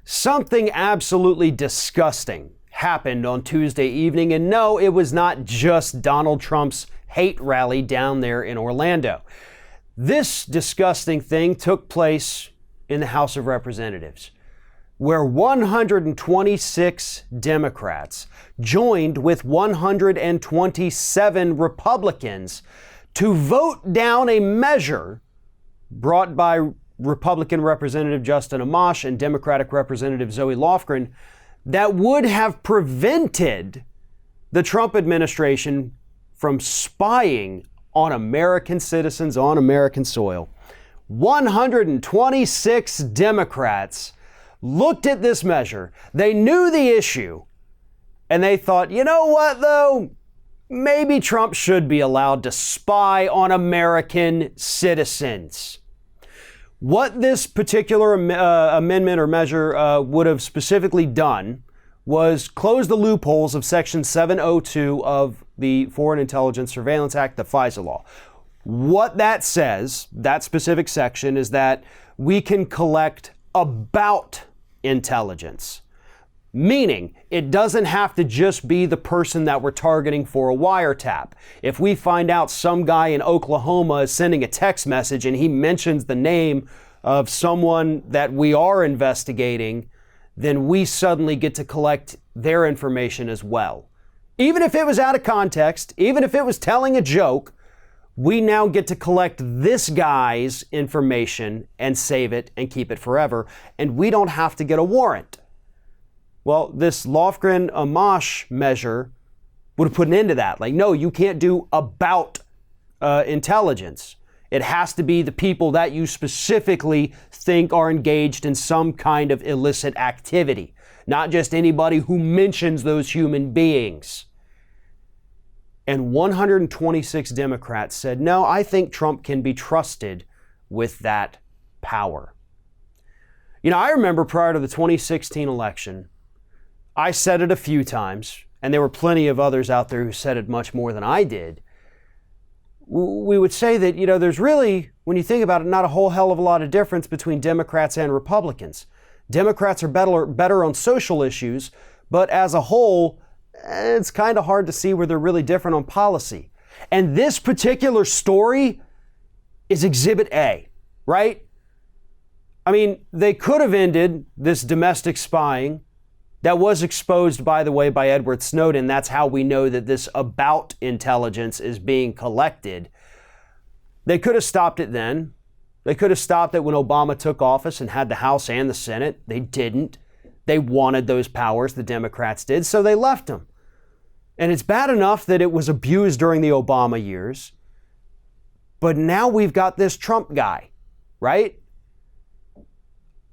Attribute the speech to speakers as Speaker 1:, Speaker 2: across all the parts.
Speaker 1: Something absolutely disgusting happened on Tuesday evening, and no, it was not just Donald Trump's hate rally down there in Orlando. This disgusting thing took place in the House of Representatives, where 126 Democrats joined with 127 Republicans to vote down a measure brought by Republican Representative Justin Amash and Democratic Representative Zoe Lofgren that would have prevented the Trump administration from spying on American citizens on American soil. 126 Democrats looked at this measure. They knew the issue, and they thought, you know what, though? Maybe Trump should be allowed to spy on American citizens. What this particular amendment or measure would have specifically done was close the loopholes of Section 702 of the Foreign Intelligence Surveillance Act, the FISA law. What that says, that specific section, is that we can collect about intelligence. Meaning, it doesn't have to just be the person that we're targeting for a wiretap. If we find out some guy in Oklahoma is sending a text message and he mentions the name of someone that we are investigating, then we suddenly get to collect their information as well. Even if it was out of context, even if it was telling a joke, we now get to collect this guy's information and save it and keep it forever, and we don't have to get a warrant. Well, this Lofgren-Amash measure would have put an end to that. Like, no, you can't do about intelligence. It has to be the people that you specifically think are engaged in some kind of illicit activity, not just anybody who mentions those human beings. And 126 Democrats said, no, I think Trump can be trusted with that power. You know, I remember prior to the 2016 election, I said it a few times, and there were plenty of others out there who said it much more than I did. We would say that, you know, there's really, when you think about it, not a whole hell of a lot of difference between Democrats and Republicans. Democrats are better on social issues, but as a whole, it's kind of hard to see where they're really different on policy. And this particular story is Exhibit A, right? I mean, they could have ended this domestic spying that was exposed, by the way, by Edward Snowden. That's how we know that this about intelligence is being collected. They could have stopped it then. They could have stopped it when Obama took office and had the House and the Senate. They didn't. They wanted those powers, the Democrats did, so they left them. And it's bad enough that it was abused during the Obama years. But now we've got this Trump guy, right?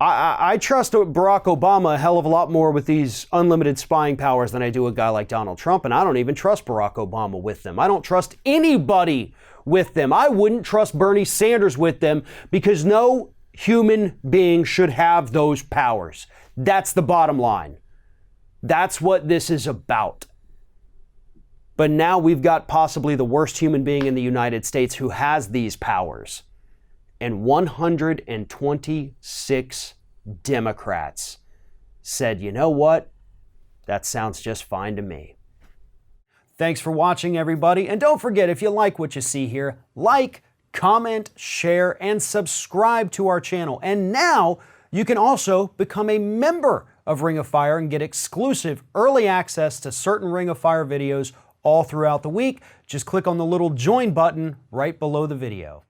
Speaker 1: I trust Barack Obama a hell of a lot more with these unlimited spying powers than I do a guy like Donald Trump, and I don't even trust Barack Obama with them. I don't trust anybody with them. I wouldn't trust Bernie Sanders with them because no human being should have those powers. That's the bottom line. That's what this is about. But now we've got possibly the worst human being in the United States who has these powers. And 126 Democrats said, you know what? That sounds just fine to me. Thanks for watching, everybody. And don't forget, if you like what you see here, like, comment, share, and subscribe to our channel. And now you can also become a member of Ring of Fire and get exclusive early access to certain Ring of Fire videos all throughout the week. Just click on the little join button right below the video.